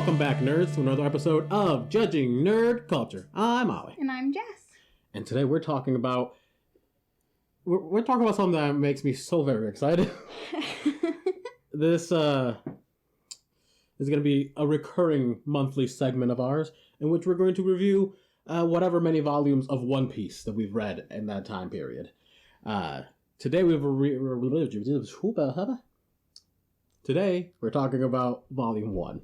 Welcome back, nerds, to another episode of Judging Nerd Culture. I'm Ollie. And I'm Jess. And today we're talking about... We're talking about something that makes me so very excited. This is going to be a recurring monthly segment of ours in which we're going to review whatever many volumes of One Piece that we've read in that time period. Today we're talking about Volume 1.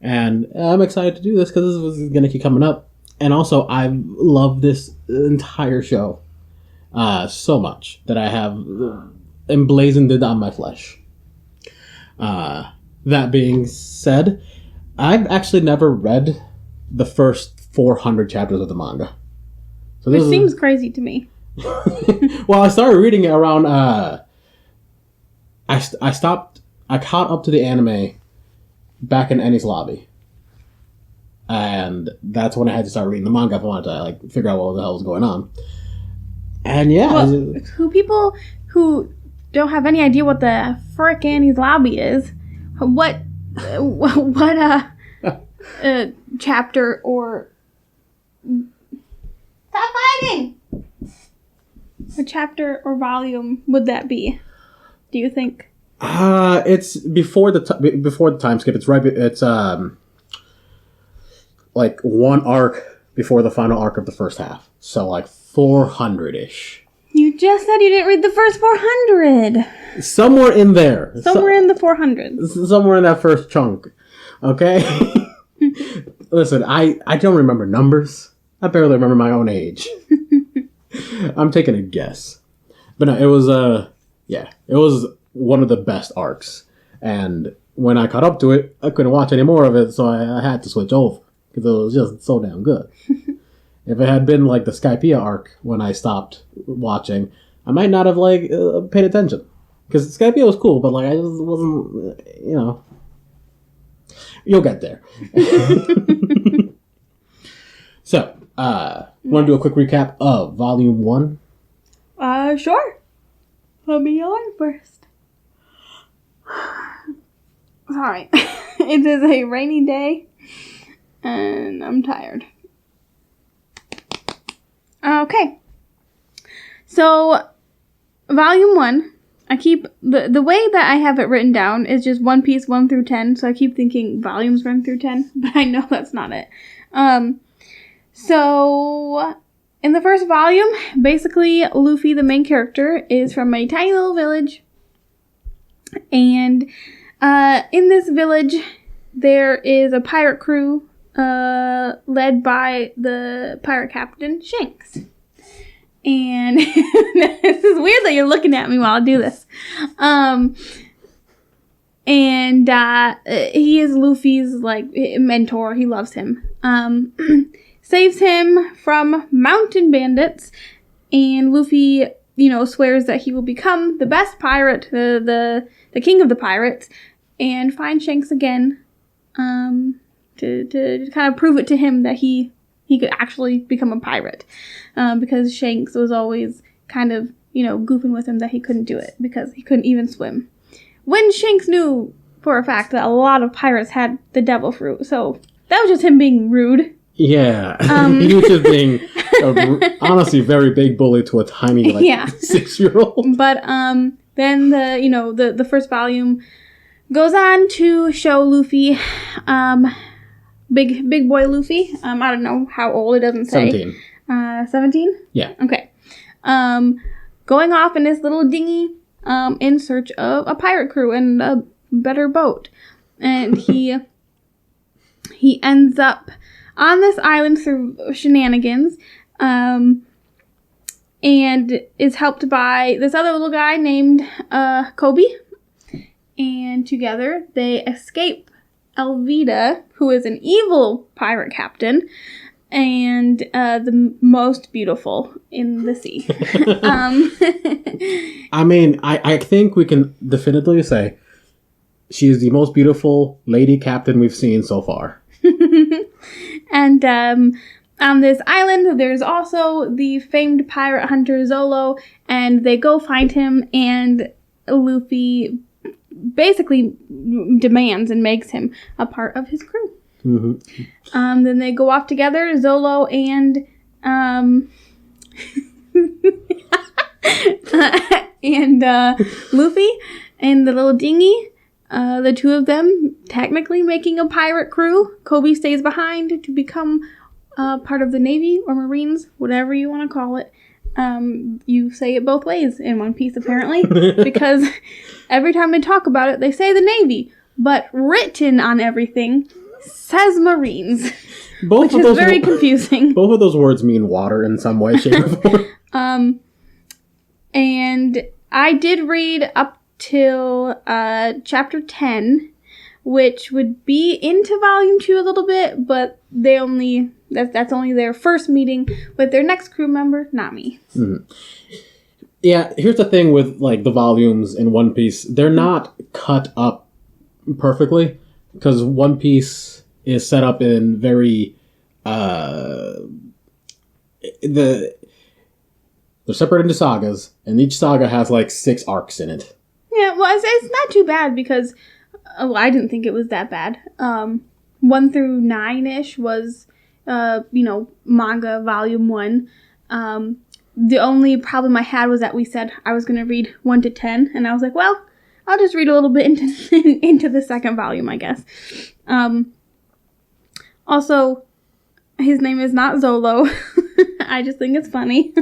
And I'm excited to do this because this is going to keep coming up. And also, I love this entire show so much that I have emblazoned it on my flesh. That being said, I've actually never read the first 400 chapters of the manga. So Which seems crazy to me. Well, I started reading it around... I caught up to the anime back in Eni's Lobby. And that's when I had to start reading the manga if I wanted to figure out what the hell was going on. And yeah. Well, people who don't have any idea what the frick Eni's Lobby is, what chapter or... Stop fighting! A chapter or volume would that be, do you think? It's before the time skip. It's right. It's like one arc before the final arc of the first half. So 400-ish. You just said you didn't read the first 400. Somewhere in there. Somewhere in the 400s. Somewhere in that first chunk. Okay. Listen, I don't remember numbers. I barely remember my own age. I'm taking a guess, but no, it was it was one of the best arcs. And when I caught up to it, I couldn't watch any more of it, so I had to switch over because it was just so damn good. If it had been like the Skypiea arc when I stopped watching, I might not have paid attention because Skypiea was cool, but I just wasn't, You'll get there. So, want to do a quick recap of Volume 1? Sure. Let me on first. Sorry. It is a rainy day, and I'm tired. Okay. So, Volume 1, I keep... The way that I have it written down is just One Piece 1 through 10, so I keep thinking volumes 1 through 10, but I know that's not it. So, in the first volume, basically, Luffy, the main character, is from a tiny little village. And in this village, there is a pirate crew led by the pirate captain, Shanks. And this is weird that you're looking at me while I do this. And he is Luffy's, mentor. He loves him. Saves him from mountain bandits, and Luffy, swears that he will become the best pirate, the king of the pirates, and find Shanks again, to kind of prove it to him that he could actually become a pirate, because Shanks was always kind of, goofing with him that he couldn't do it, because he couldn't even swim. When Shanks knew for a fact that a lot of pirates had the devil fruit, so that was just him being rude. Yeah, he was just being honestly very big bully to a tiny 6-year-old. But then the first volume goes on to show Luffy, big boy Luffy. I don't know how old, it doesn't say. 17. 17? Yeah. Okay. Going off in this little dinghy in search of a pirate crew and a better boat, and he ends up on this island through shenanigans, and is helped by this other little guy named Kobe. And together they escape Elvida, who is an evil pirate captain, and the most beautiful in the sea. I mean, I think we can definitively say she is the most beautiful lady captain we've seen so far. And on this island, there's also the famed pirate hunter Zolo, and they go find him, and Luffy basically demands and makes him a part of his crew. Mm-hmm. Then they go off together, Zolo and Luffy and the little dinghy. The two of them technically making a pirate crew. Kobe stays behind to become part of the Navy or Marines, whatever you want to call it. You say it both ways in One Piece, apparently, because every time they talk about it, they say the Navy, but written on everything says Marines, which is very confusing. Both of those words mean water in some way, shape, or form. And I did read up till chapter 10, which would be into volume 2 a little bit, but that's only their first meeting with their next crew member, not me. Mm-hmm. Yeah, here's the thing with like the volumes in One Piece. They're not cut up perfectly because One Piece is set up in very they're separated into sagas, and each saga has like 6 arcs in it. Yeah, well, it's not too bad because I didn't think it was that bad. 1 through 9-ish was, manga volume 1. The only problem I had was that we said I was going to read 1 to 10, and I was like, well, I'll just read a little bit into the second volume, I guess. Also, his name is not Zolo. I just think it's funny.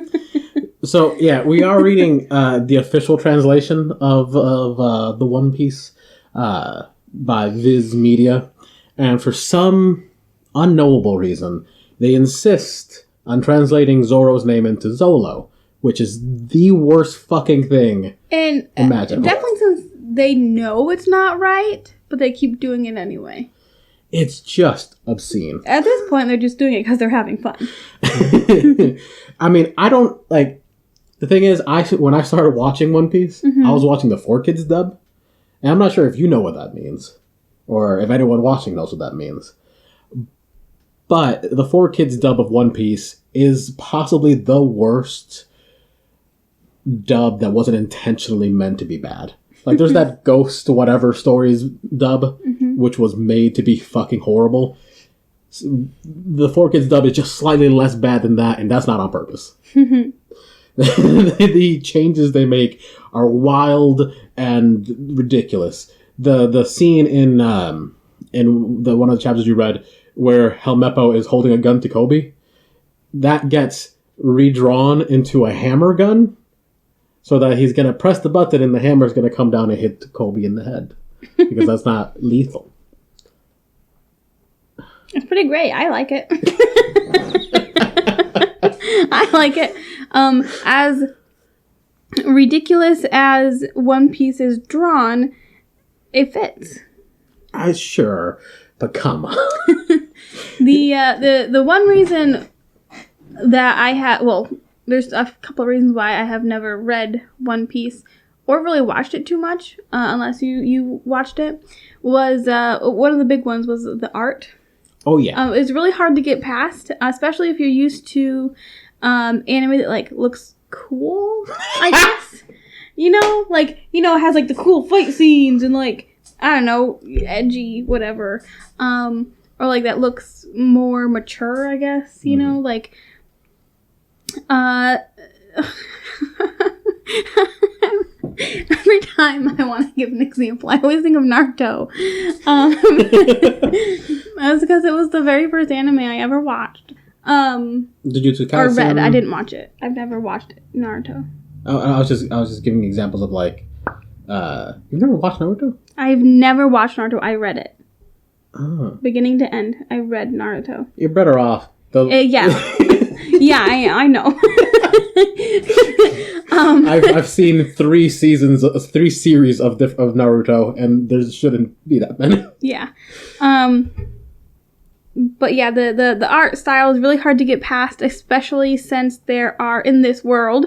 So, yeah, we are reading the official translation of the One Piece by Viz Media. And for some unknowable reason, they insist on translating Zoro's name into Zolo, which is the worst fucking thing imaginable. Definitely since they know it's not right, but they keep doing it anyway. It's just obscene. At this point, they're just doing it because they're having fun. I mean, I don't, like... The thing is, when I started watching One Piece, I was watching the 4Kids dub. And I'm not sure if you know what that means. Or if anyone watching knows what that means. But the 4Kids dub of One Piece is possibly the worst dub that wasn't intentionally meant to be bad. Like, there's that Ghost Whatever Stories dub, which was made to be fucking horrible. So the 4Kids dub is just slightly less bad than that, and that's not on purpose. The changes they make are wild and ridiculous. The scene in the one of the chapters you read where Helmeppo is holding a gun to Kobe, that gets redrawn into a hammer gun so that he's going to press the button and the hammer is going to come down and hit Kobe in the head because that's not lethal. It's pretty great. I like it. I like it. As ridiculous as One Piece is drawn, it fits. Sure, but come on. The one reason that I had, well, there's a couple of reasons why I have never read One Piece or really watched it too much, unless you watched it, was one of the big ones was the art. Oh yeah. It's really hard to get past, especially if you're used to anime that like looks cool, I guess. It has like the cool fight scenes and like, I don't know, edgy, whatever. Or like that looks more mature, I guess, like every time I want to give an example, I always think of Naruto. That's because it was the very first anime I ever watched. Did you or read? I didn't watch it. I've never watched Naruto. Oh, I was just giving examples of like, you've never watched Naruto? I've never watched Naruto. I read it. Oh. Beginning to end, I read Naruto. You're better off. Yeah. Yeah, I know. I've seen 3 series of Naruto, and there shouldn't be that many. Yeah. But yeah, the art style is really hard to get past, especially since there are, in this world,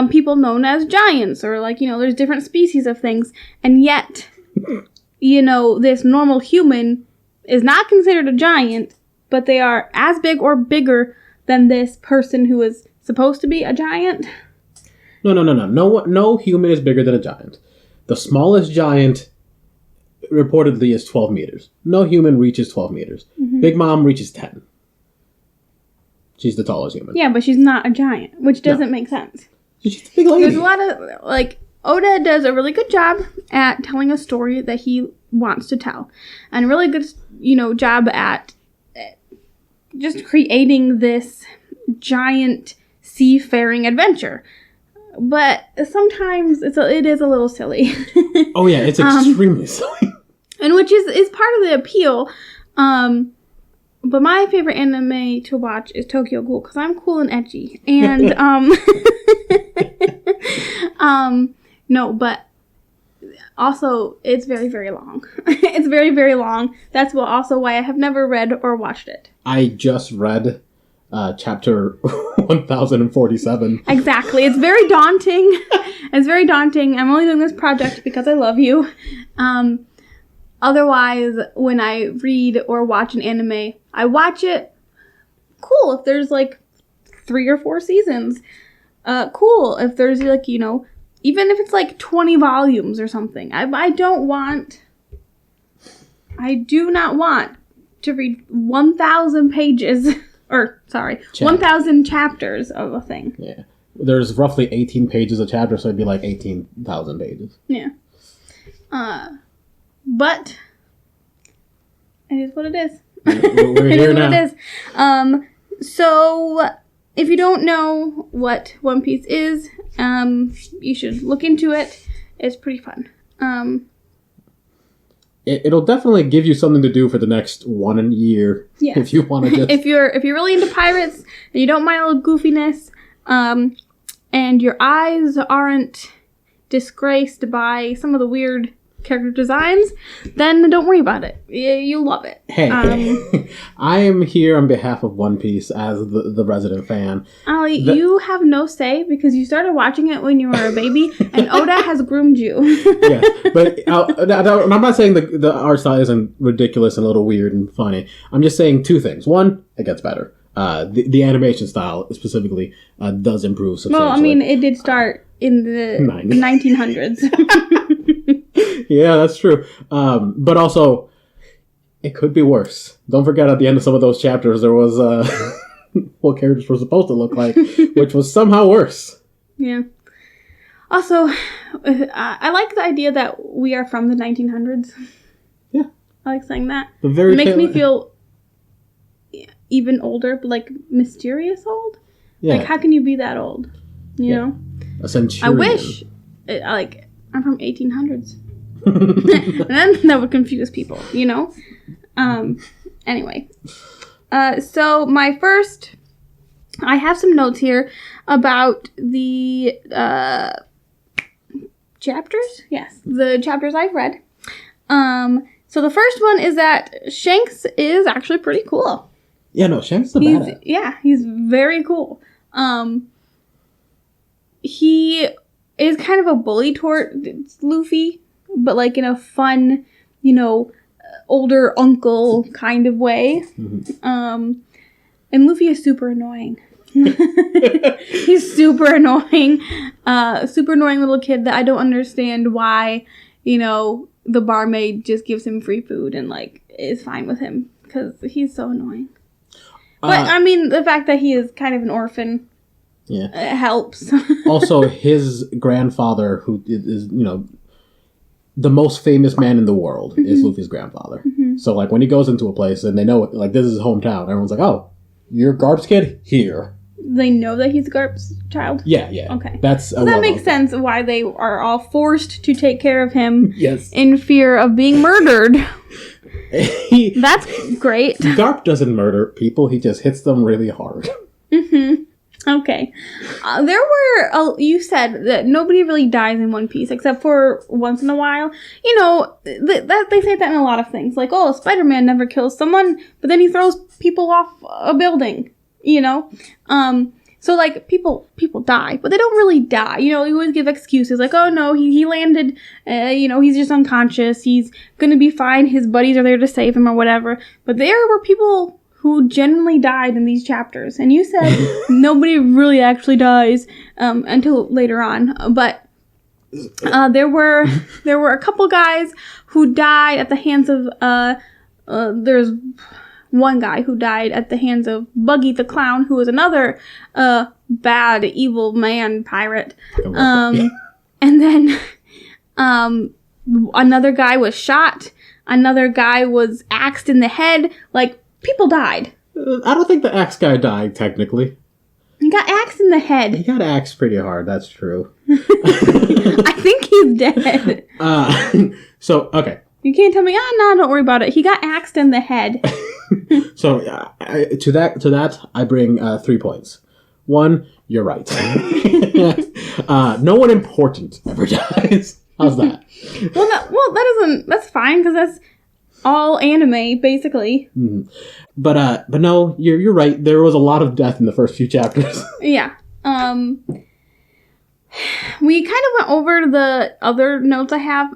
people known as giants, or like, there's different species of things, and yet, this normal human is not considered a giant, but they are as big or bigger than this person who is supposed to be a giant. No. No human is bigger than a giant. The smallest giant reportedly is 12 meters. No human reaches 12 meters. Big Mom reaches 10. She's the tallest human. Yeah, but she's not a giant, which doesn't make sense. She's a big lady. There's a lot of, like, Oda does a really good job at telling a story that he wants to tell. And a really good, job at just creating this giant seafaring adventure. But sometimes it is a little silly. Oh yeah, it's extremely silly. And which is part of the appeal. But my favorite anime to watch is Tokyo Ghoul, because I'm cool and edgy. And, no, but also, it's very, very long. It's very, very long. That's also why I have never read or watched it. I just read chapter 1047. Exactly. It's very daunting. It's very daunting. I'm only doing this project because I love you. Otherwise, when I read or watch an anime, I watch it. Cool if there's like 3 or 4 seasons. Cool if there's like, even if it's like 20 volumes or something. I do not want to read 1,000 pages, 1,000 chapters of a thing. Yeah. There's roughly 18 pages a chapter, so it'd be like 18,000 pages. Yeah. But it is what it is. We're here now. It is. So if you don't know what One Piece is, you should look into it. It's pretty fun. It'll definitely give you something to do for the next 1 year. Yes. If you want to just... if you're really into pirates and you don't mind a little goofiness, and your eyes aren't disgraced by some of the weird character designs, then don't worry about it. You'll love it. Hey, I am here on behalf of One Piece as the resident fan. Ollie, you have no say because you started watching it when you were a baby, and Oda has groomed you. Yeah, but I'm not saying the art style isn't ridiculous and a little weird and funny. I'm just saying 2 things. One, it gets better. The animation style specifically does improve substantially. Well, I mean, it did start in the 1900s. Yeah, that's true. But also, it could be worse. Don't forget at the end of some of those chapters, there was what characters were supposed to look like, which was somehow worse. Yeah. Also, I like the idea that we are from the 1900s. Yeah. I like saying that. It makes me feel even older, but like mysterious old. Yeah. Like, how can you be that old? You know? A centurion. I wish, I'm from 1800s. And then that would confuse people, Anyway. So I have some notes here about the chapters. Yes, the chapters I've read. So the first one is that Shanks is actually pretty cool. Yeah, no, Shanks is a badass. Yeah, he's very cool. He is kind of a bully toward Luffy, but like in a fun, older uncle kind of way. Mm-hmm. And Luffy is super annoying. He's super annoying. Super annoying little kid that I don't understand why, the barmaid just gives him free food and like is fine with him because he's so annoying. But I mean, the fact that he is kind of an orphan, helps. Also, his grandfather, who is the most famous man in the world, mm-hmm. is Luffy's grandfather. Mm-hmm. So like when he goes into a place and they know it, like this is his hometown, everyone's like, "Oh, you're Garp's kid here." They know that he's Garp's child? Yeah. Okay. So that makes sense why they are all forced to take care of him. Yes. In fear of being murdered. That's great. Garp doesn't murder people, he just hits them really hard. Mm-hmm. Okay. There were, you said that nobody really dies in One Piece, except for once in a while. They say that in a lot of things. Like, oh, Spider-Man never kills someone, but then he throws people off a building, So, like, people die, but they don't really die. You always give excuses, like, oh, no, he landed, he's just unconscious, he's gonna be fine, his buddies are there to save him or whatever. But there were people who genuinely died in these chapters. And you said nobody really actually dies until later on. But There were a couple guys who died at the hands of there's one guy who died at the hands of Buggy the Clown, who was another bad evil man pirate. And then another guy was shot. Another guy was axed in the head. Like, people died. I don't think the axe guy died, technically. He got axed in the head. He got axed pretty hard, that's true. I think he's dead. So, okay. You can't tell me, no, don't worry about it. He got axed in the head. So, to that, I bring 3 points. 1, you're right. No one important ever dies. How's that? That's fine, because that's all anime, basically. Mm-hmm. But no, you're right. There was a lot of death in the first few chapters. Yeah. We kind of went over the other notes I have.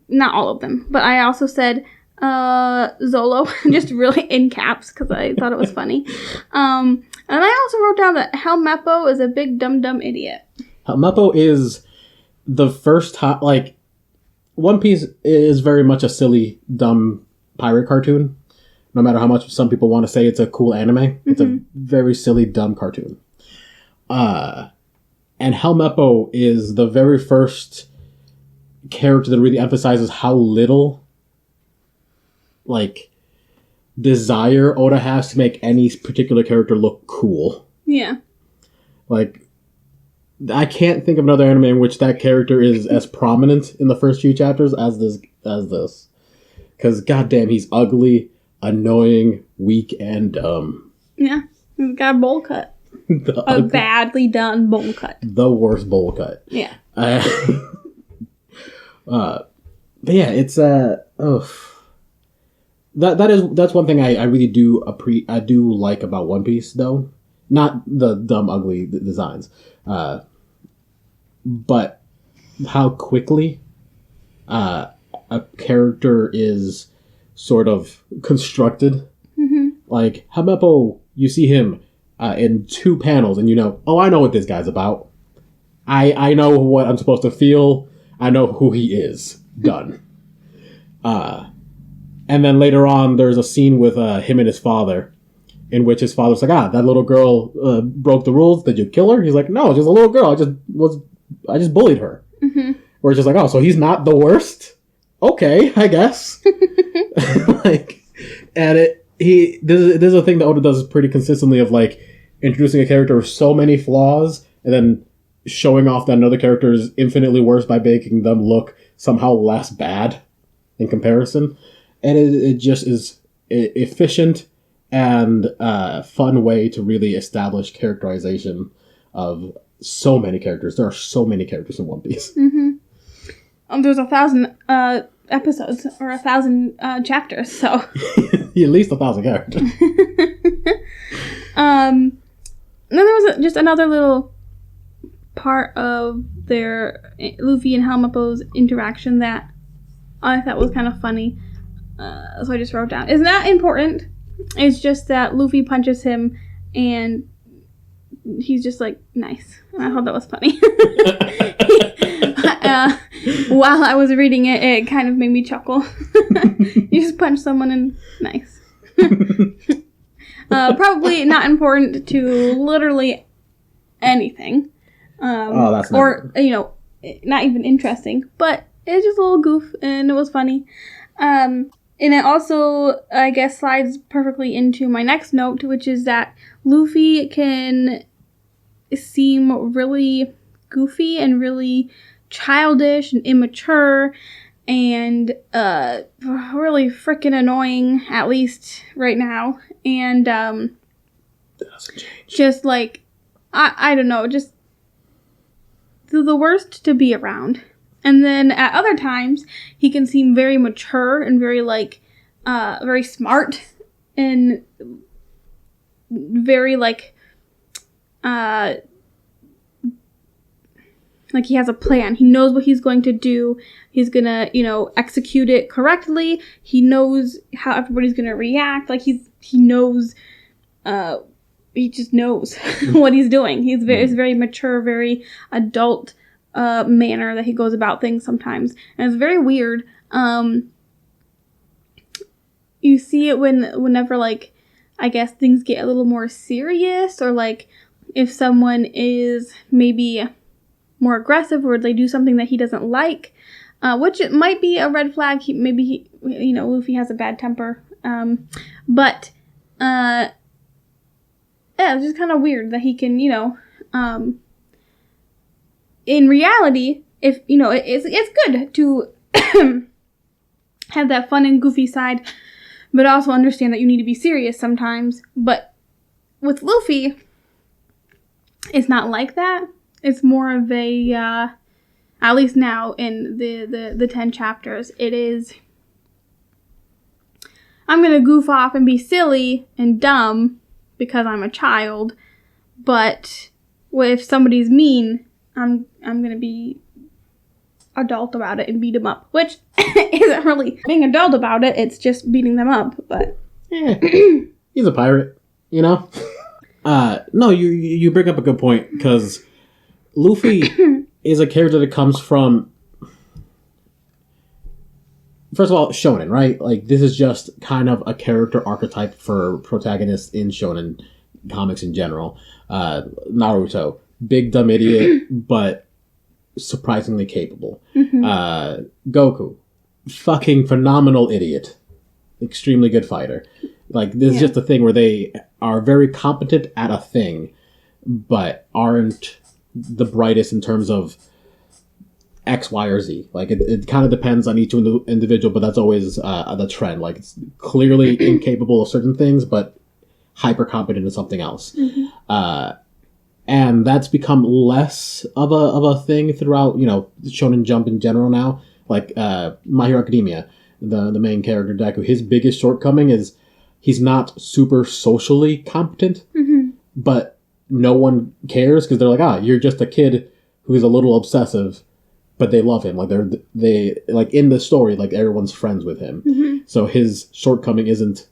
Not all of them, but I also said Zolo, just really in caps, because I thought it was funny. And I also wrote down that Helmeppo is a big dumb idiot. Helmeppo is the first time, like, One Piece is very much a silly, dumb pirate cartoon. No matter how much some people want to say it's a cool anime, it's a very silly, dumb cartoon. And Helmeppo is the very first character that really emphasizes how little, like, desire Oda has to make any particular character look cool. Yeah. Like, I can't think of another anime in which that character is as prominent in the first few chapters as this. Because, goddamn, he's ugly, annoying, weak, and dumb. Yeah. He's got a bowl cut. A badly done bowl cut. The worst bowl cut. Yeah. But yeah, it's that's one thing I really do like about One Piece, though. Not the dumb, ugly designs, but how quickly a character is sort of constructed. Mm-hmm. Like Helmeppo, you see him in 2 panels, and you know, oh, I know what this guy's about. I know what I'm supposed to feel. I know who he is. Done. And then later on, there's a scene with him and his father, in which his father's like, that little girl broke the rules. Did you kill her? He's like, no, just a little girl. I just bullied her. Mm-hmm. Where it's just like, oh, so he's not the worst? Okay, I guess. There's a thing that Oda does pretty consistently of, like, introducing a character with so many flaws and then showing off that another character is infinitely worse by making them look somehow less bad in comparison. And it just is efficient and a fun way to really establish characterization of so many characters. There are so many characters in One Piece. Mm-hmm. There's 1,000 episodes or 1,000 chapters, so at least 1,000 characters. And then there was just another little part of their Luffy and Helmeppo's interaction that I thought was kind of funny. So I just wrote down. It's not important. It's just that Luffy punches him and he's just like, nice. And I thought that was funny. While I was reading it, it kind of made me chuckle. You just punch someone and nice. Probably not important to literally anything. That's not or, not even interesting. But it's just a little goof, and it was funny. And it also, I guess, slides perfectly into my next note, which is that Luffy can seem really goofy and really childish and immature and really freaking annoying, at least right now. And just like, I don't know, just the worst to be around. And then at other times, he can seem very mature and very, like, very smart and very, like he has a plan. He knows what he's going to do. He's gonna, execute it correctly. He knows how everybody's gonna react. Like, he knows, he just knows what he's doing. He's very mature, very adult, manner that he goes about things sometimes. And it's very weird. You see it whenever, like, I guess things get a little more serious, or like if someone is maybe more aggressive or they do something that he doesn't like, which it might be a red flag. Luffy has a bad temper. But yeah, it's just kind of weird that he can, in reality, if, it's good to have that fun and goofy side, but also understand that you need to be serious sometimes. But with Luffy, it's not like that. It's more of a, at least now in the 10 chapters, it is, I'm going to goof off and be silly and dumb because I'm a child, but if somebody's mean, I'm going to be adult about it and beat them up, which isn't really being adult about it, it's just beating them up. But yeah, he's a pirate, No, you bring up a good point, because Luffy is a character that comes from, first of all, shonen, right? Like, this is just kind of a character archetype for protagonists in shonen comics in general. Naruto, big dumb idiot, but surprisingly capable. Goku, fucking phenomenal idiot, extremely good fighter. Like, this is just a thing where they are very competent at a thing, but aren't the brightest in terms of X, Y, or Z. Like, it kind of depends on each individual, but that's always the trend. Like, it's clearly incapable of certain things, but hyper competent in something else. And that's become less of a thing throughout, Shonen Jump in general now. Like, My Hero Academia, the main character, Deku, his biggest shortcoming is he's not super socially competent, but no one cares, because they're like, you're just a kid who's a little obsessive, but they love him. Like, they like, in the story, like, everyone's friends with him. So his shortcoming isn't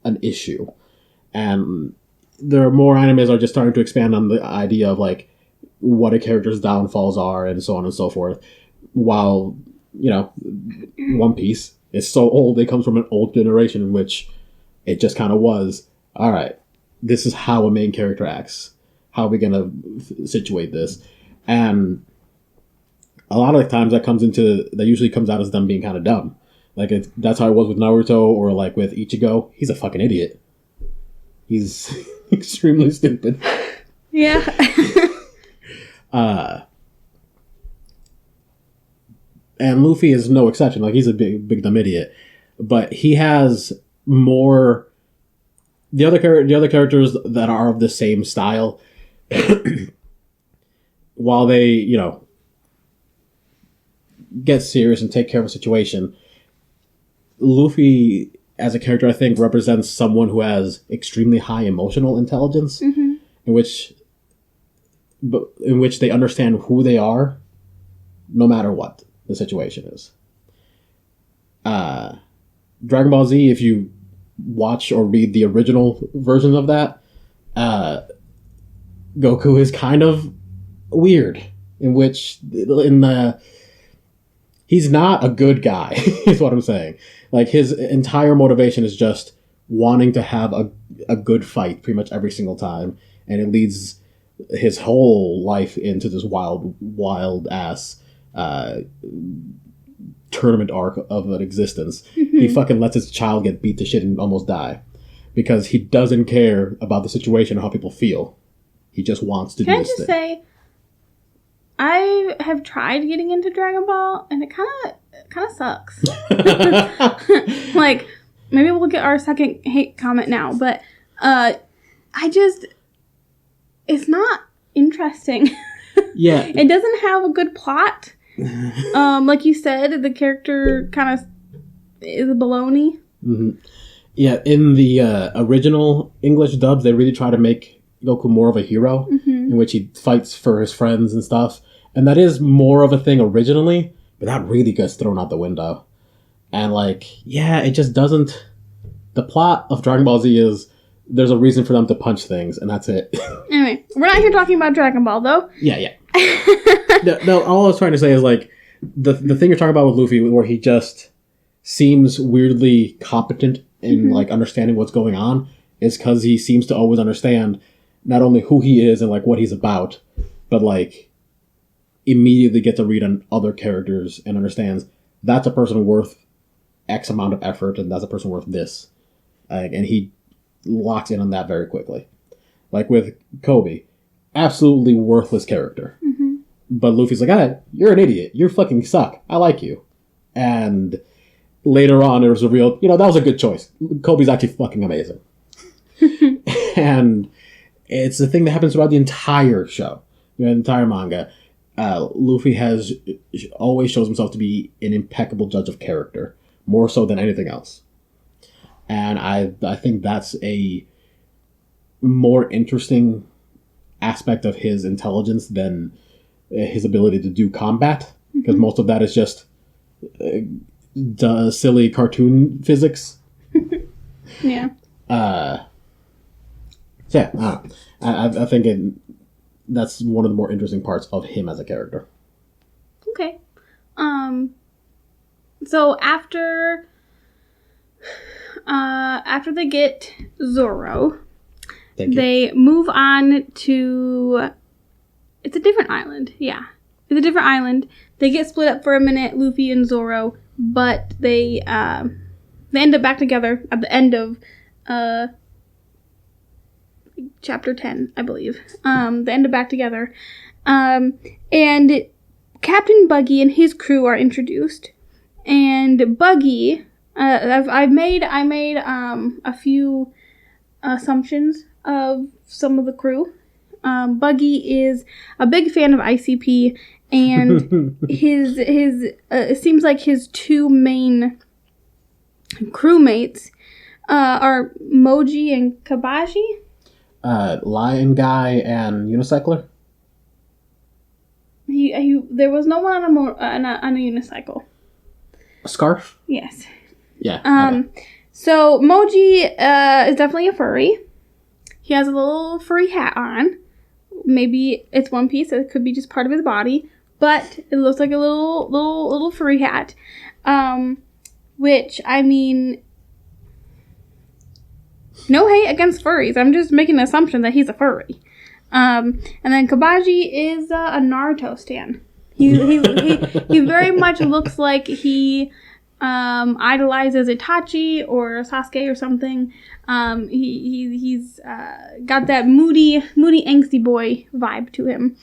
an issue. And there are more animes are just starting to expand on the idea of, like, what a character's downfalls are and so on and so forth. While, One Piece is so old, it comes from an old generation in which it just kind of was, all right, this is how a main character acts. How are we going to situate this? And a lot of the times that usually comes out as them being kind of dumb. Like, that's how it was with Naruto, or like with Ichigo. He's a fucking idiot. He's extremely stupid. Yeah. And Luffy is no exception. Like, he's a big dumb idiot. But he has more. The other characters that are of the same style, while they, get serious and take care of a situation, Luffy, as a character, I think, represents someone who has extremely high emotional intelligence, in which they understand who they are, no matter what the situation is. Dragon Ball Z, if you watch or read the original version of that, Goku is kind of weird, he's not a good guy, is what I'm saying. Like, his entire motivation is just wanting to have a good fight pretty much every single time, and it leads his whole life into this wild ass tournament arc of an existence. He fucking lets his child get beat to shit and almost die because he doesn't care about the situation or how people feel. He just wants to do this thing. Can I just say, I have tried getting into Dragon Ball, and it kind of sucks. Like, maybe we'll get our second hate comment now, but it's not interesting. Yeah. It doesn't have a good plot. Like you said, the character kind of is a baloney. Yeah, in the original English dubs, they really try to make Goku more of a hero, in which he fights for his friends and stuff. And that is more of a thing originally, but that really gets thrown out the window. And, like, yeah, it just doesn't... The plot of Dragon Ball Z is there's a reason for them to punch things, and that's it. Anyway, we're not here talking about Dragon Ball, though. Yeah. No, all I was trying to say is, like, the thing you're talking about with Luffy, where he just seems weirdly competent in, like, understanding what's going on, is because he seems to always understand not only who he is and, like, what he's about, but, like, immediately gets a read on other characters and understands that's a person worth X amount of effort, and that's a person worth this. And he locks in on that very quickly. Like with Kobe, absolutely worthless character. Mm-hmm. But Luffy's like, you're an idiot. You fucking suck. I like you. And later on, it was revealed, that was a good choice. Kobe's actually fucking amazing. And it's the thing that happens throughout the entire show, the entire manga. Luffy has always shows himself to be an impeccable judge of character, more so than anything else. And I think that's a more interesting aspect of his intelligence than his ability to do combat, because most of that is just silly cartoon physics. Yeah. I think that's one of the more interesting parts of him as a character. Okay. So after they get Zoro, they move on to... It's a different island. Yeah. It's a different island. They get split up for a minute, Luffy and Zoro, but they end up back together at the end of chapter 10, I believe. They end up back together. And Captain Buggy and his crew are introduced. And Buggy... I made a few assumptions of some of the crew. Buggy is a big fan of ICP, and his it seems like his two main crewmates are Moji and Kabashi. Lion Guy and Unicycler. There was no one on a unicycle. A scarf? Yes. Yeah. Okay. So Moji is definitely a furry. He has a little furry hat on. Maybe it's one piece. It could be just part of his body, but it looks like a little furry hat. Which, I mean, no hate against furries. I'm just making an assumption that he's a furry. And then Kabaji is a Naruto stan. He very much looks like he idolizes Itachi or Sasuke or something. He's got that moody, angsty boy vibe to him.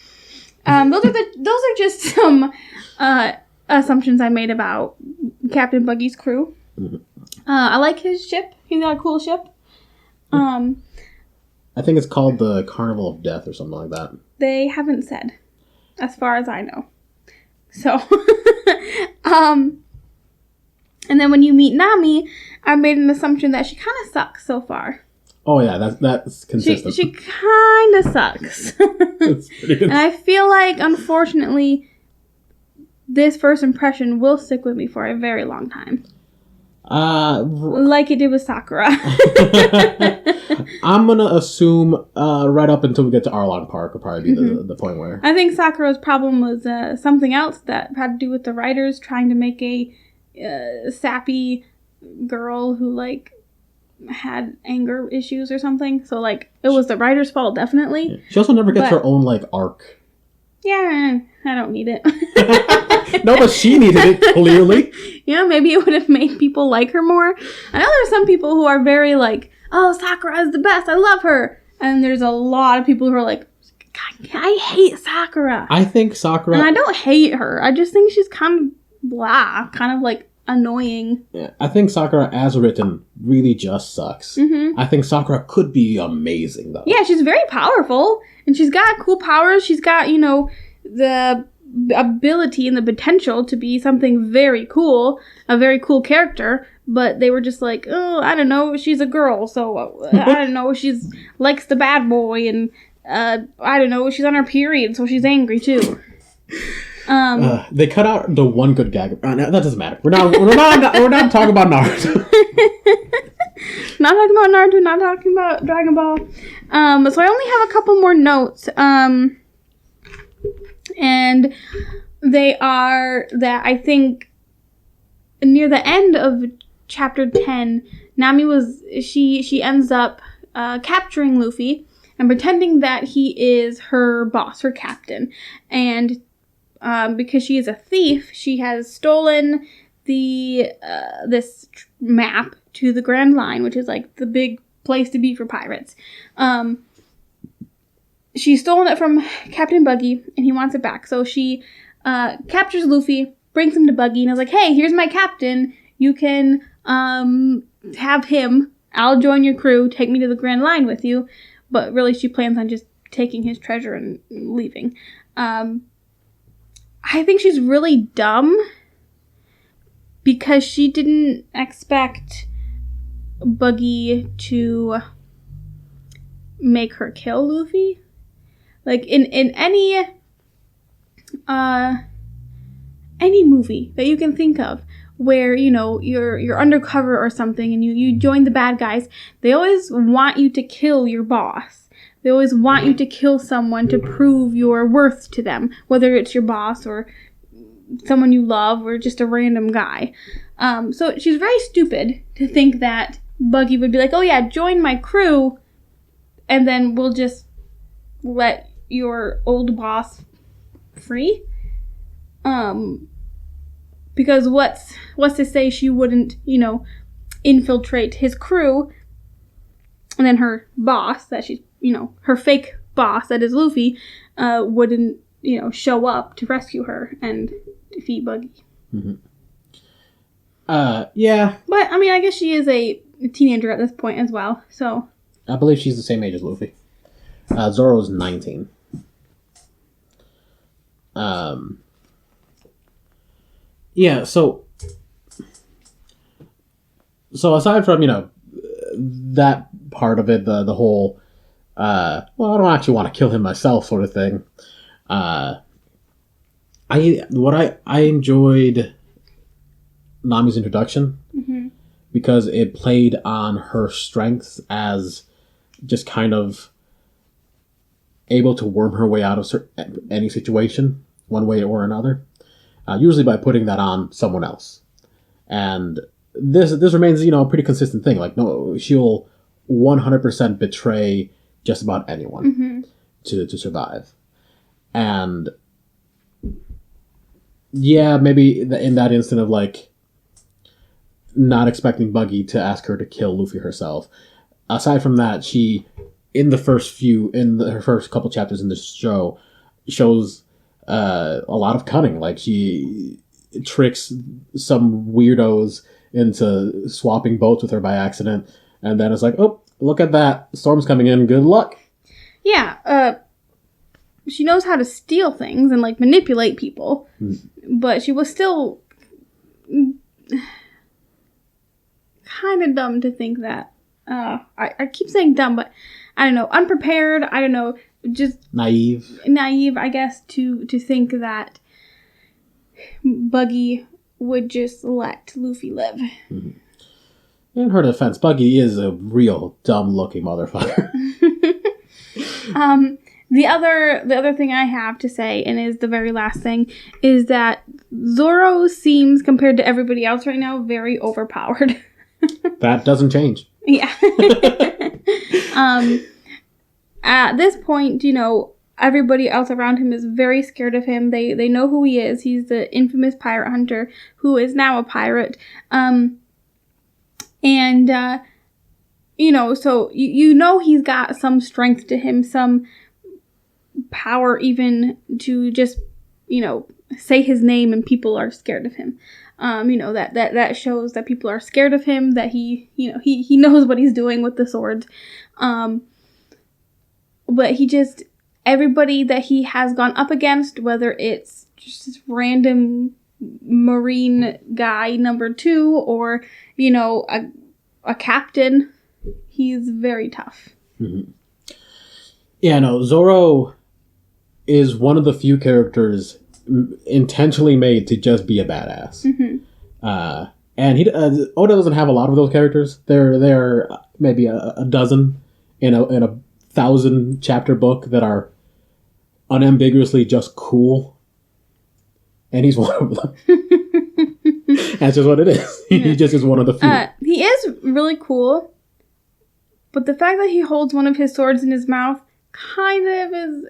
Those are just some assumptions I made about Captain Buggy's crew. Mm-hmm. I like his ship. He's got a cool ship. I think it's called the Carnival of Death or something like that. They haven't said, as far as I know. So, and then when you meet Nami, I made an assumption that she kind of sucks so far. Oh yeah, that's consistent. She kind of sucks. That's pretty good. And I feel like, unfortunately, this first impression will stick with me for a very long time. Like it did with Sakura. I'm gonna assume right up until we get to Arlong Park will probably be the point where... I think Sakura's problem was something else that had to do with the writers trying to make a sappy girl who, like, had anger issues or something. So, like, it was the writer's fault, definitely. Yeah. She also never gets her own, like, arc. Yeah, I don't need it. No, but she needed it, clearly. Maybe it would have made people like her more. I know there are some people who are very like, oh, Sakura is the best, I love her. And there's a lot of people who are like, God, I hate Sakura. I think Sakura... And I don't hate her. I just think she's kind of blah, kind of like annoying. Yeah, I think Sakura, as written, really just sucks. Mm-hmm. I think Sakura could be amazing, though. Yeah, she's very powerful. And she's got cool powers. She's got, the ability and the potential to be something very cool, a very cool character, but they were just like, oh, I don't know, she's a girl, so I don't know, she's likes the bad boy, and I don't know, she's on her period, so she's angry too. They cut out the one good gag. That doesn't matter. We're not talking about Naruto. Not talking about Naruto, not talking about Dragon Ball. So I only have a couple more notes. And they are that I think near the end of chapter 10, Nami she ends up capturing Luffy and pretending that he is her boss, her captain. And because she is a thief, she has stolen this map to the Grand Line, which is like the big place to be for pirates. She's stolen it from Captain Buggy, and he wants it back. So she captures Luffy, brings him to Buggy, and is like, hey, here's my captain. You can have him. I'll join your crew. Take me to the Grand Line with you. But really, she plans on just taking his treasure and leaving. I think she's really dumb because she didn't expect Buggy to make her kill Luffy. Like in any movie that you can think of where, you know, you're undercover or something and you join the bad guys, they always want you to kill your boss. They always want you to kill someone to prove your worth to them, whether it's your boss or someone you love or just a random guy. So she's very stupid to think that Buggy would be like, oh yeah, join my crew, and then we'll just let your old boss free. Because what's to say she wouldn't, you know, infiltrate his crew, and then her boss, that she's, you know, her fake boss, that is Luffy, wouldn't, you know, show up to rescue her and defeat Buggy. Mm-hmm. Yeah. But, I mean, I guess she is a teenager at this point as well, so. I believe she's the same age as Luffy. Zoro's 19. Yeah, so aside from, you know, that part of it, the whole, well, I don't actually want to kill him myself sort of thing, I enjoyed Nami's introduction, mm-hmm. because it played on her strengths as just kind of able to worm her way out of any situation, one way or another. Usually by putting that on someone else. And this remains, you know, a pretty consistent thing. Like, no, she'll 100% betray just about anyone, mm-hmm. to survive. And yeah, maybe in that instant of, like, not expecting Buggy to ask her to kill Luffy herself. Aside from that, she, in her first couple chapters in this show, shows a lot of cunning. Like, she tricks some weirdos into swapping boats with her by accident, and then it's like, oh, look at that, storm's coming in, good luck. Yeah, she knows how to steal things and, like, manipulate people, but she was still kind of dumb to think that. I keep saying dumb, but I don't know, unprepared, I don't know, just naive, I guess, to think that Buggy would just let Luffy live. Mm-hmm. In her defense, Buggy is a real dumb-looking motherfucker. The other thing I have to say, and is the very last thing, is that Zoro seems, compared to everybody else right now, very overpowered. That doesn't change. Yeah. At this point, you know, everybody else around him is very scared of him. They know who he is. He's the infamous pirate hunter who is now a pirate. You know, so you know he's got some strength to him, some power even to just, you know, say his name and people are scared of him. You know, that shows that people are scared of him, that he, you know, he knows what he's doing with the swords. But everybody that he has gone up against, whether it's just this random Marine guy number 2 or, you know, a captain, he's very tough. Mm-hmm. Yeah, no, Zoro is one of the few characters intentionally made to just be a badass. Mm-hmm. And Oda doesn't have a lot of those characters. There are maybe a dozen in a 1,000 chapter book that are unambiguously just cool. And he's one of them. That's just what it is. He just is one of the few. He is really cool. But the fact that he holds one of his swords in his mouth kind of is,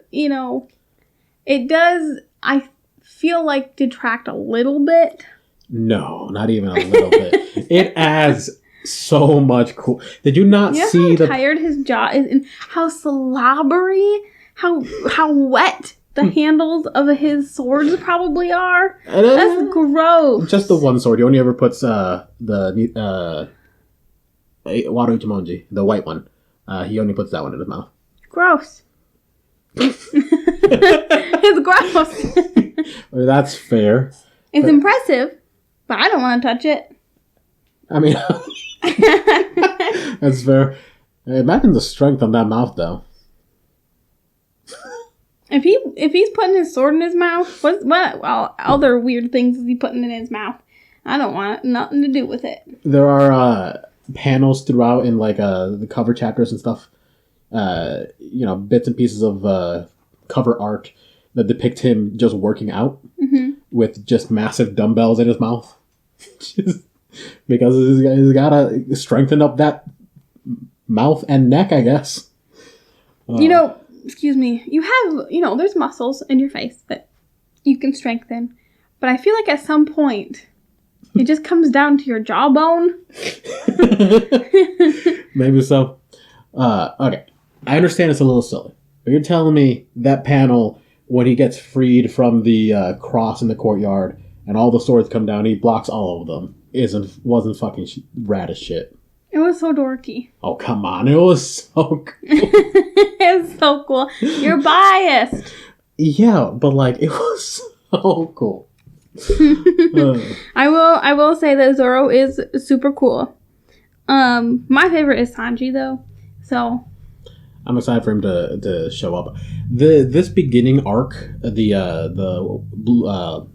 it does, I feel like, detract a little bit. No, not even a little bit. It adds so much cool. Did you not see how tired his jaw is and how slobbery, how wet the handles of his swords probably are? That's gross. Just the one sword. He only ever puts the Waru Ichimonji, the white one. He only puts that one in his mouth. Gross. It's gross. That's fair. It's impressive, but I don't want to touch it. I mean, that's fair. Imagine the strength on that mouth, though. If he's putting his sword in his mouth, what other weird things is he putting in his mouth? I don't want nothing to do with it. There are panels throughout in like the cover chapters and stuff. Bits and pieces of cover art that depict him just working out with just massive dumbbells in his mouth. Just because he's gotta strengthen up that mouth and neck, I guess. Excuse me, you have, there's muscles in your face that you can strengthen. But I feel like at some point, it just comes down to your jawbone. Maybe so. Okay. I understand it's a little silly. But you're telling me that panel, when he gets freed from the cross in the courtyard, and all the swords come down, he blocks all of them, wasn't fucking rad as shit. It was so dorky. Oh, come on. It was so cool. It's so cool. You're biased. Yeah, but it was so cool. I will say that Zoro is super cool. My favorite is Sanji, though. So I'm excited for him to show up. This beginning arc, the blue,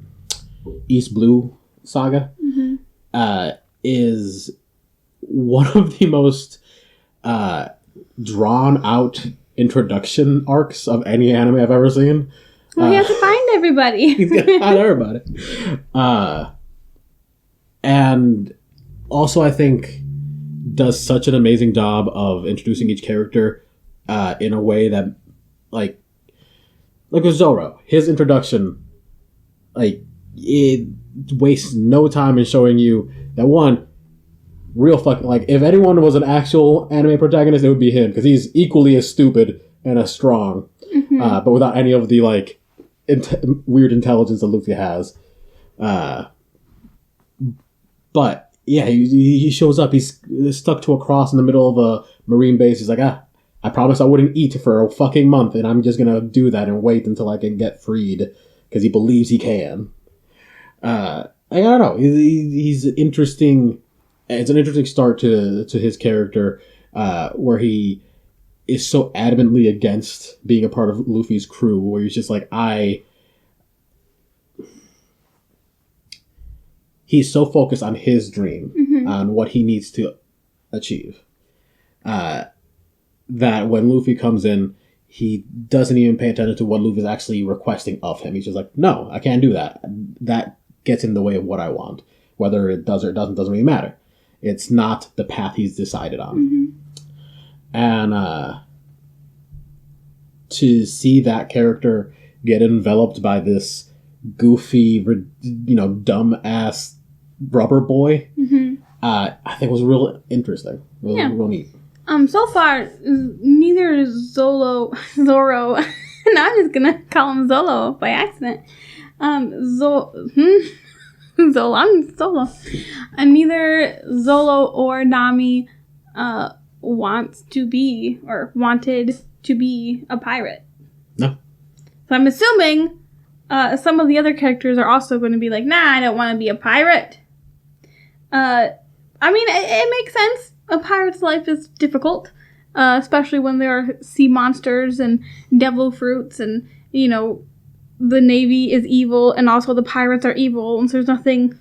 East Blue saga, is one of the most drawn out introduction arcs of any anime I've ever seen. Well, he has to find everybody. He's got to find everybody. And also, I think, does such an amazing job of introducing each character in a way that, like with Zoro, his introduction, it wastes no time in showing you that one, real fucking, if anyone was an actual anime protagonist, it would be him, because he's equally as stupid and as strong, but without any of the, weird intelligence that Luffy has. But, yeah, he shows up, he's stuck to a cross in the middle of a marine base, he's like, I promised I wouldn't eat for a fucking month, and I'm just gonna do that and wait until I can get freed, because he believes he can. I don't know, he's interesting. It's an interesting start to his character, where he is so adamantly against being a part of Luffy's crew, where he's just like, he's so focused on his dream, on what he needs to achieve, that when Luffy comes in, he doesn't even pay attention to what Luffy's actually requesting of him. He's just like, no, I can't do that. That gets in the way of what I want. Whether it does or it doesn't really matter. It's not the path he's decided on. And to see that character get enveloped by this goofy, dumb-ass rubber boy, I think was real interesting. Real neat. So far, neither Zoro, now I'm just gonna call him Zolo by accident. Zolo, I'm Zolo. And neither Zolo or Nami wants to be, or wanted to be, a pirate. No. So I'm assuming some of the other characters are also going to be like, nah, I don't want to be a pirate. I mean, it makes sense. A pirate's life is difficult, especially when there are sea monsters and devil fruits, and, the Navy is evil, and also the pirates are evil, and so there's nothing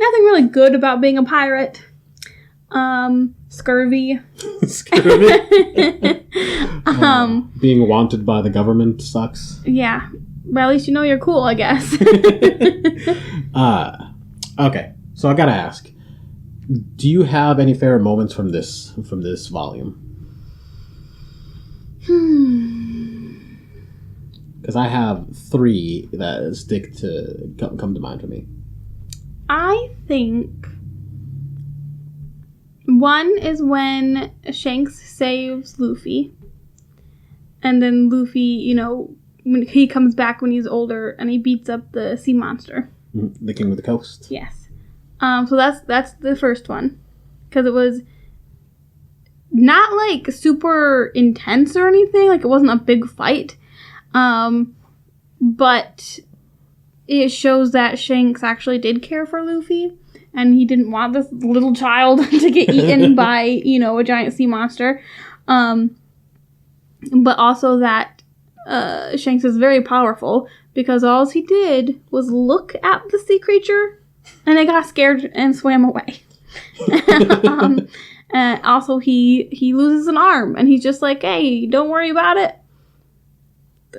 nothing really good about being a pirate. Scurvy. Scurvy. Being wanted by the government sucks. Yeah. But at least you know you're cool, I guess. Okay. So I gotta ask, do you have any favorite moments from this volume? Because I have 3 that stick to come to mind for me. I think one is when Shanks saves Luffy. And then Luffy, you know, when he comes back when he's older and he beats up the sea monster. The King of the Coast? Yes. So that's the first one. Because it was not, like, super intense or anything. Like, it wasn't a big fight. But it shows that Shanks actually did care for Luffy. And he didn't want this little child to get eaten by, you know, a giant sea monster. But also that Shanks is very powerful. Because all he did was look at the sea creature. And it got scared and swam away. Also, he loses an arm. And he's just like, hey, don't worry about it.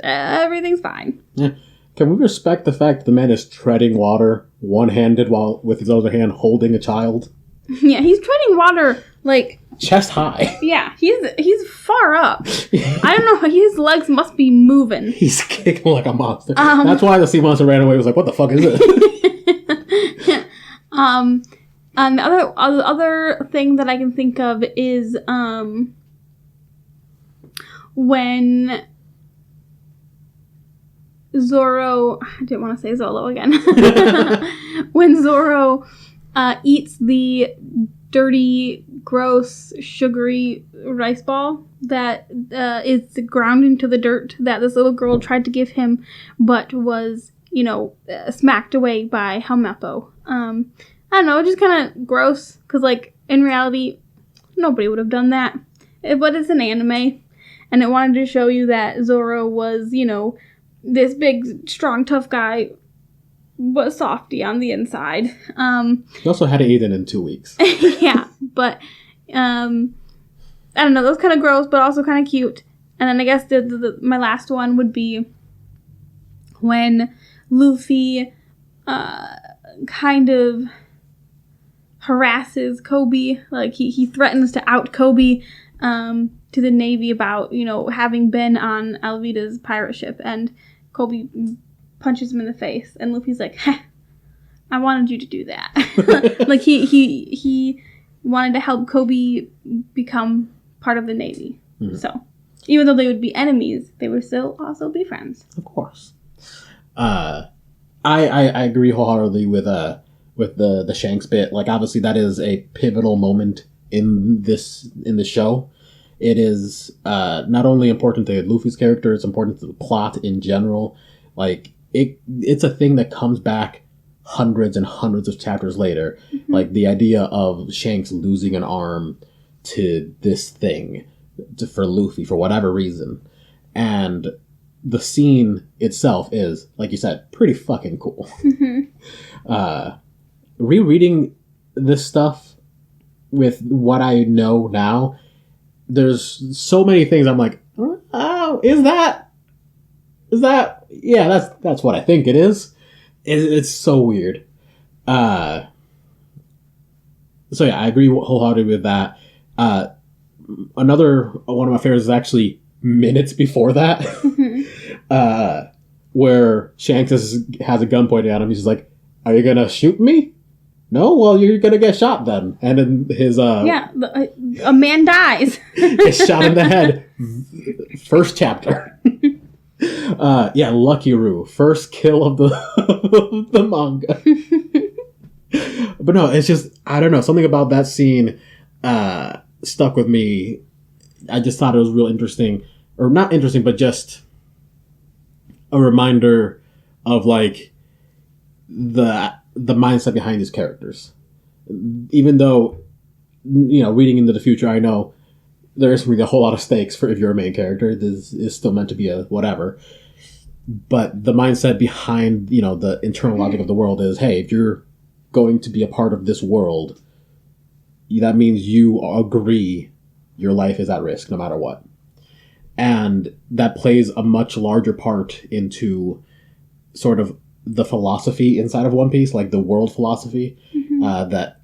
Everything's fine. Yeah. Can we respect the fact that the man is treading water one-handed while with his other hand holding a child? Yeah, he's treading water like chest high. Yeah, he's far up. I don't know. His legs must be moving. He's kicking like a monster. That's why the sea monster ran away. Was like, what the fuck is it? And the other thing that I can think of is when Zoro, I didn't want to say Zolo again. When Zoro eats the dirty, gross, sugary rice ball that is ground into the dirt that this little girl tried to give him, but was, you know, smacked away by Helmeppo. I don't know, just kind of gross, because, like, in reality, nobody would have done that. But it's an anime, and it wanted to show you that Zoro was, you know, this big, strong, tough guy, but softy on the inside. He also had to eat it in 2 weeks. Yeah, but, I don't know, that was kind of gross, but also kind of cute. And then I guess my last one would be when Luffy, kind of harasses Kobe. Like, he threatens to out Kobe, to the Navy about, you know, having been on Alvida's pirate ship, and Kobe punches him in the face, and Luffy's like, heh, I wanted you to do that. Like, he wanted to help Kobe become part of the Navy. Mm-hmm. So, even though they would be enemies, they would still also be friends. Of course. I agree wholeheartedly with the Shanks bit. Like, obviously that is a pivotal moment in the show. It is not only important to Luffy's character, it's important to the plot in general. Like, it's a thing that comes back hundreds and hundreds of chapters later. Mm-hmm. Like, the idea of Shanks losing an arm to this thing, for Luffy, for whatever reason. And the scene itself is, like you said, pretty fucking cool. Mm-hmm. Rereading this stuff with what I know now, there's so many things I'm like, oh, is that, yeah, that's what I think it is. It's so weird. So yeah, I agree wholeheartedly with that. Another one of my favorites is actually minutes before that, where Shanks has a gun pointed at him. He's just like, are you gonna shoot me? No? Well, you're gonna get shot then. And then his... a man dies. Gets shot in the head. First chapter. Lucky Roo. First kill of the manga. But no, it's just, I don't know, something about that scene stuck with me. I just thought it was real interesting. Or not interesting, but just a reminder of, like, the mindset behind these characters. Even though, you know, reading into the future, I know there isn't really a whole lot of stakes for if you're a main character. This is still meant to be a whatever. But the mindset behind, you know, the internal logic of the world is, hey, if you're going to be a part of this world, that means you agree your life is at risk no matter what. And that plays a much larger part into sort of the philosophy inside of One Piece, like the world philosophy that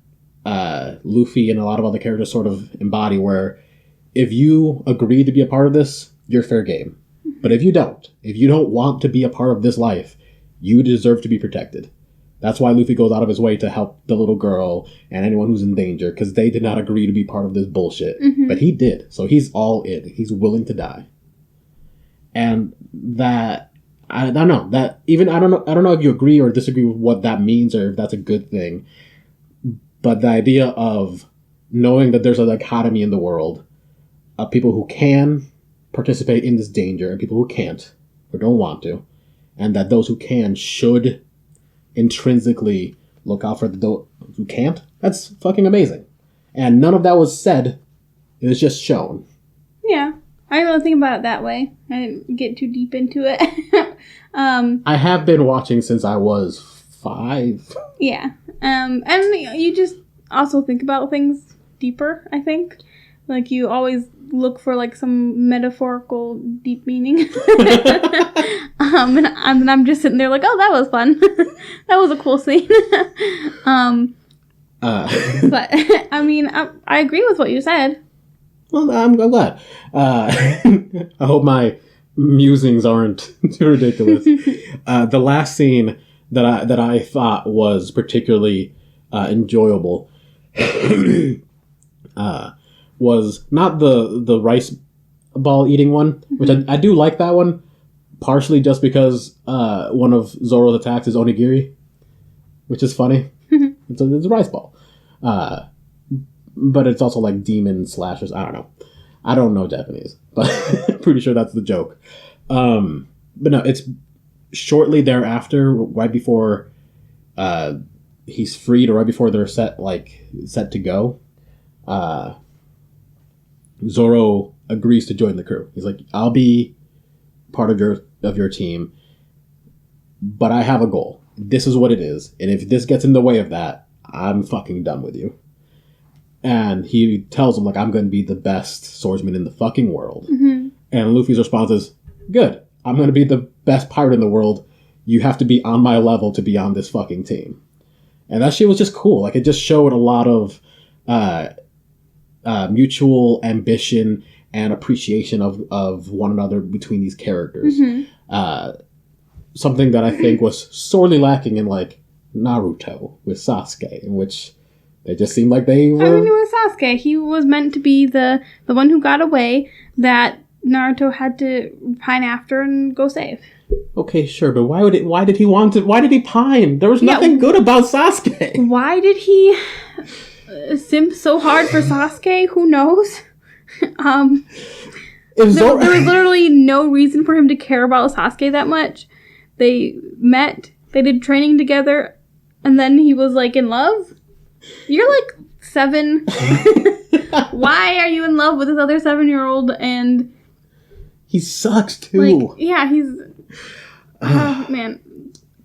Luffy and a lot of other characters sort of embody, where if you agree to be a part of this, you're fair game. But if you don't want to be a part of this life, you deserve to be protected. That's why Luffy goes out of his way to help the little girl and anyone who's in danger, because they did not agree to be part of this bullshit. But he did, so he's all in. He's willing to die. And that, I don't know, that even, I don't know if you agree or disagree with what that means or if that's a good thing, but the idea of knowing that there's a dichotomy in the world of people who can participate in this danger and people who can't or don't want to, and that those who can should intrinsically look out for those who can't, that's fucking amazing. And none of that was said, it was just shown. Yeah, I don't think about it that way. I didn't get too deep into it. I have been watching since I was 5. Yeah, and you just also think about things deeper, I think. Like, you always look for, like, some metaphorical deep meaning. And I'm just sitting there like, oh, that was fun. That was a cool scene. But, I mean, I agree with what you said. Well, I'm glad. I hope my musings aren't too ridiculous. The last scene that I thought was particularly enjoyable was not the rice ball eating one, which I do like that one, partially just because one of Zoro's attacks is onigiri, which is funny. It's a rice ball. But it's also like demon slashers. I don't know. I don't know Japanese, but pretty sure that's the joke. But no, it's shortly thereafter, right before he's freed, or right before they're set to go. Zoro agrees to join the crew. He's like, I'll be part of your team, but I have a goal. This is what it is. And if this gets in the way of that, I'm fucking done with you. And he tells him, like, I'm going to be the best swordsman in the fucking world. And Luffy's response is, good. I'm going to be the best pirate in the world. You have to be on my level to be on this fucking team. And that shit was just cool. Like, it just showed a lot of mutual ambition and appreciation of one another between these characters. Something that I think was sorely lacking in, like, Naruto with Sasuke, in which they just seemed like they were... I mean, it was Sasuke. He was meant to be the one who got away that Naruto had to pine after and go save. Okay, sure, but why did he pine? There was nothing good about Sasuke. Why did he simp so hard for Sasuke? Who knows? There was literally no reason for him to care about Sasuke that much. They met, they did training together, and then he was, like, in love? You're, like, 7. Why are you in love with this other 7-year-old? And he sucks, too. Like, yeah, he's... man.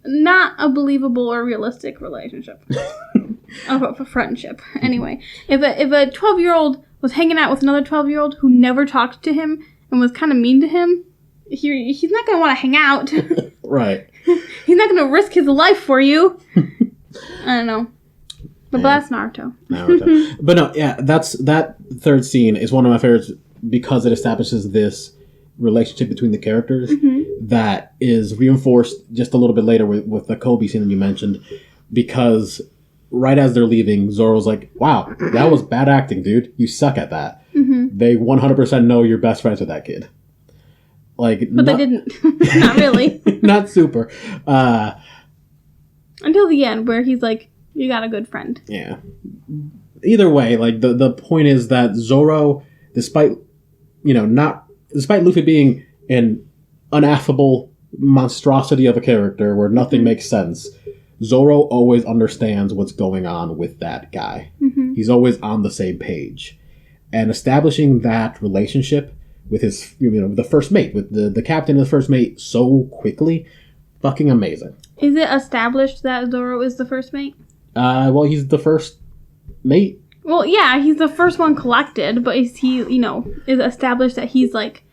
Not a believable or realistic relationship. A friendship. Anyway, if a 12-year-old was hanging out with another 12-year-old who never talked to him and was kind of mean to him, he's not going to want to hang out. Right. He's not going to risk his life for you. I don't know. But that's Naruto. But no, yeah, that third scene is one of my favorites because it establishes this relationship between the characters that is reinforced just a little bit later with the Kobe scene that you mentioned, because right as they're leaving, Zoro's like, wow, that was bad acting, dude. You suck at that. They 100% know you're best friends with that kid. Like, but they didn't. Not really. Not super. Until the end, where he's like, you got a good friend. Yeah. Either way, like, the point is that Zoro, despite Luffy being an unaffable monstrosity of a character where nothing makes sense, Zoro always understands what's going on with that guy. He's always on the same page. And establishing that relationship with his, the first mate, with the captain and the first mate so quickly, fucking amazing. Is it established that Zoro is the first mate? Well, he's the first mate. Well, yeah, he's the first one collected, but is he, is established that he's like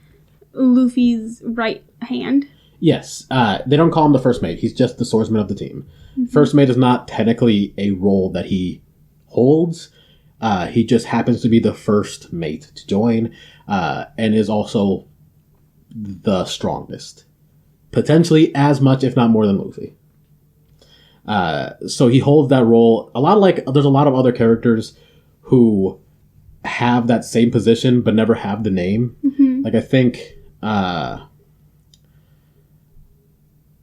Luffy's right hand? Yes. They don't call him the first mate. He's just the swordsman of the team. Mm-hmm. First mate is not technically a role that he holds. He just happens to be the first mate to join, and is also the strongest. Potentially as much, if not more than Luffy. So he holds that role. There's a lot of other characters who have that same position but never have the name. Mm-hmm. Like I think,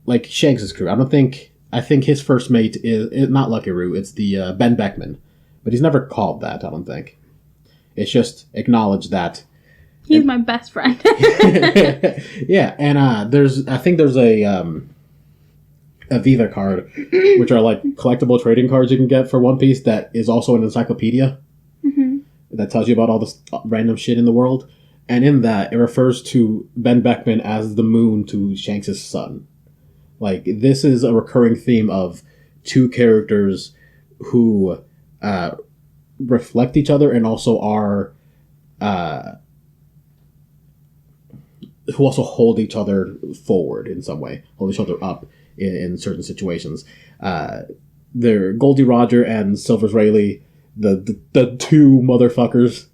like Shanks' crew. I think his first mate is not Lucky Root. It's the Ben Beckman, but he's never called that. I don't think. It's just acknowledged that he's my best friend. Yeah, and there's a Viva card, which are like collectible trading cards you can get for One Piece that is also an encyclopedia that tells you about all this random shit in the world. And in that, it refers to Ben Beckman as the moon to Shanks' son. Like, this is a recurring theme of two characters who reflect each other and also are... who also hold each other forward in some way, hold each other up in certain situations. They're Goldie Roger and Silvers Rayleigh, the two motherfuckers.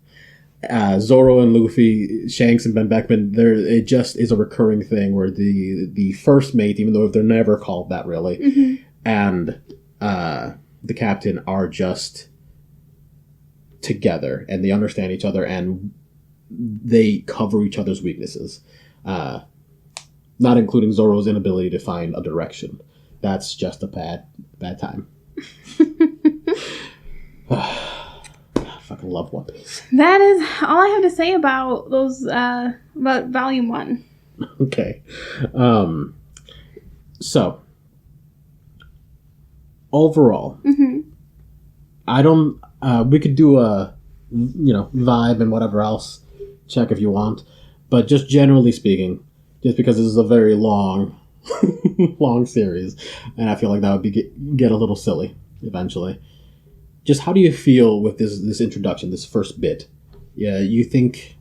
Zoro and Luffy, Shanks and Ben Beckman. It just is a recurring thing where the first mate, even though they're never called that really, and the captain are just together and they understand each other and they cover each other's weaknesses. Not including Zoro's inability to find a direction. That's just a bad time. I fucking love One Piece. That is all I have to say about those, about Volume 1. Okay. So, overall, I don't, we could do a, vibe and whatever else, check if you want, but just generally speaking, just because this is a very long series, and I feel like that would get a little silly eventually. Just how do you feel with this introduction, this first bit? Yeah, you think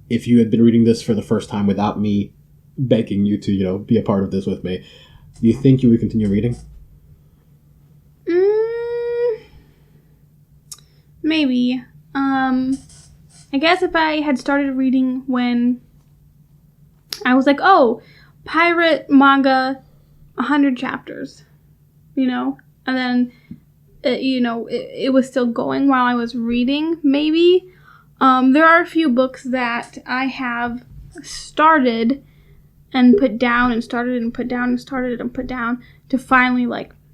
if you had been reading this for the first time without me begging you to, be a part of this with me, do you think you would continue reading? Maybe. I guess if I had started reading when I was like, oh, pirate manga, 100 chapters, and then, it was still going while I was reading, maybe. There are a few books that I have started and put down and started and put down and started and put down to finally,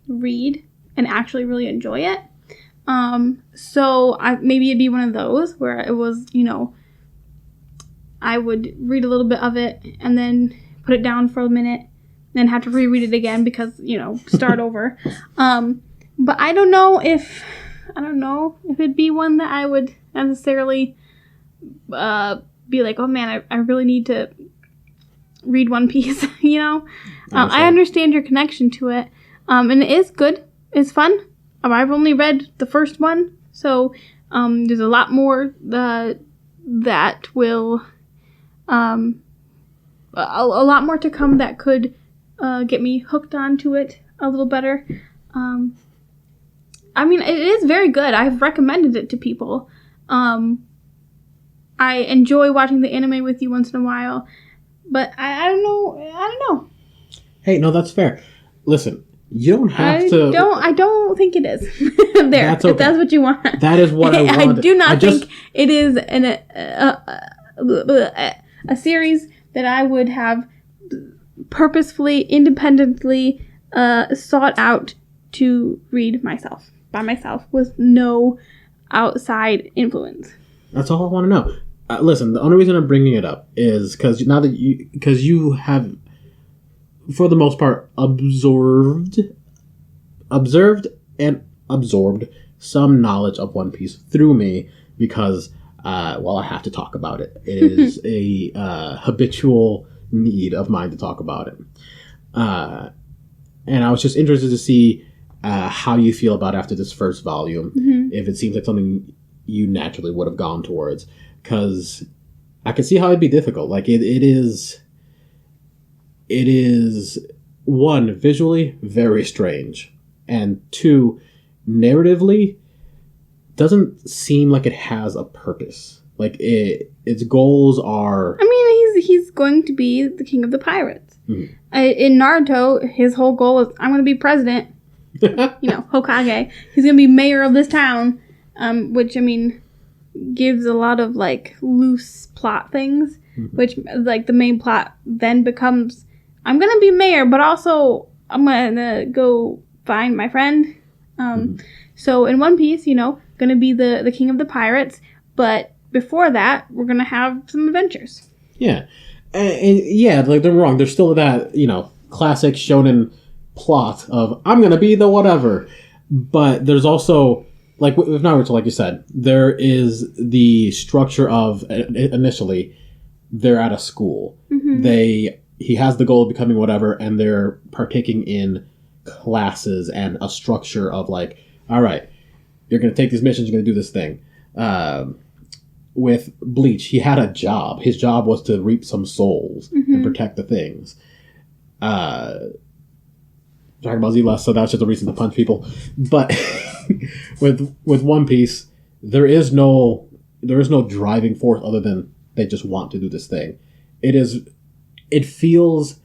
read and actually really enjoy it. So maybe it'd be one of those where it was, I would read a little bit of it and then put it down for a minute, then have to reread it again because, start over. But I don't know if it'd be one that I would necessarily be like, oh man, I really need to read One Piece, I understand your connection to it. And it is good. It's fun. I've only read the first one, so there's a lot more that will a lot more to come that could get me hooked onto it a little better. It is very good. I've recommended it to people. I enjoy watching the anime with you once in a while, but I don't know. Hey, no, that's fair. Listen, you don't have to. I don't think it is. There, that's okay. If that's what you want. That is what I want. I do not think it is a series that I would have purposefully, independently sought out to read by myself, with no outside influence. That's all I want to know. Listen, the only reason I'm bringing it up is because you have, for the most part, observed and absorbed some knowledge of One Piece through me because, I have to talk about it. It is a habitual need of mine to talk about it. And I was just interested to see how you feel about after this first volume. Mm-hmm. If it seems like something you naturally would have gone towards, because I can see how it'd be difficult. Like it is one, visually very strange, and two, narratively doesn't seem like it has a purpose. Like its goals are. I mean, he's going to be the king of the pirates. Mm-hmm. In Naruto, his whole goal is, I'm going to be president. Hokage. He's going to be mayor of this town, which, I mean, gives a lot of, like, loose plot things, mm-hmm. which, like, the main plot then becomes, I'm going to be mayor, but also I'm going to go find my friend. Mm-hmm. So in One Piece, going to be the king of the pirates, but before that, we're going to have some adventures. Yeah. And yeah, like, don't get me wrong, there's still that, classic shonen plot of, I'm going to be the whatever. But there's also, like, with Naruto, like you said, there is the structure of, initially, they're at a school. Mm-hmm. He has the goal of becoming whatever, and they're partaking in classes and a structure of, like, all right, you're going to take these missions, you're going to do this thing. With Bleach, he had a job. His job was to reap some souls mm-hmm. and protect the things. Talking about Z-Less, so that's just a reason to punch people. But with One Piece, there is no driving force other than they just want to do this thing. It feels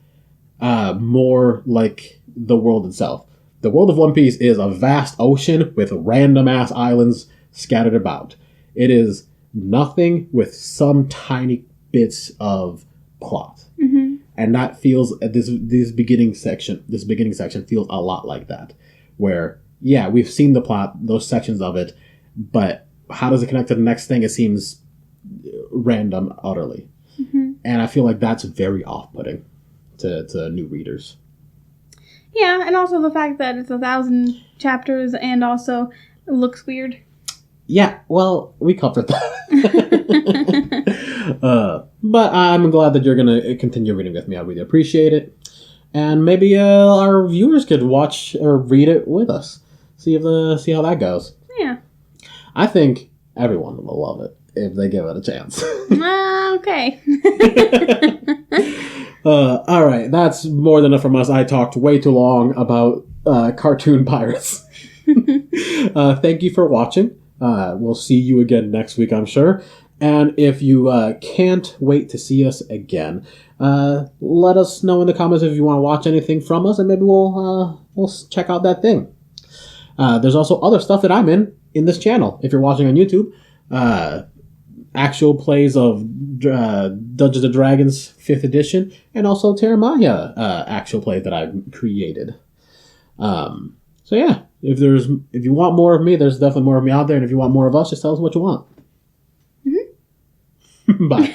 more like the world itself. The world of One Piece is a vast ocean with random ass islands scattered about. It is nothing with some tiny bits of plot. Mm-hmm. And that feels, this beginning section feels a lot like that. Where, yeah, we've seen the plot, those sections of it, but how does it connect to the next thing? It seems random utterly. Mm-hmm. And I feel like that's very off-putting to new readers. Yeah, and also the fact that it's 1,000 chapters and also it looks weird. Yeah, well, we covered that. But I'm glad that you're going to continue reading with me. I really appreciate it. And maybe our viewers could watch or read it with us. See how that goes. Yeah. I think everyone will love it if they give it a chance. Okay. All right, that's more than enough from us. I talked way too long about cartoon pirates. Thank you for watching. We'll see you again next week, I'm sure. And if you can't wait to see us again, let us know in the comments if you want to watch anything from us, and maybe we'll check out that thing. There's also other stuff that I'm in this channel. If you're watching on YouTube, actual plays of Dungeons & Dragons 5th edition, and also Terramaya actual plays that I've created. So yeah, if you want more of me, there's definitely more of me out there, and if you want more of us, just tell us what you want. Mm-hmm. Bye.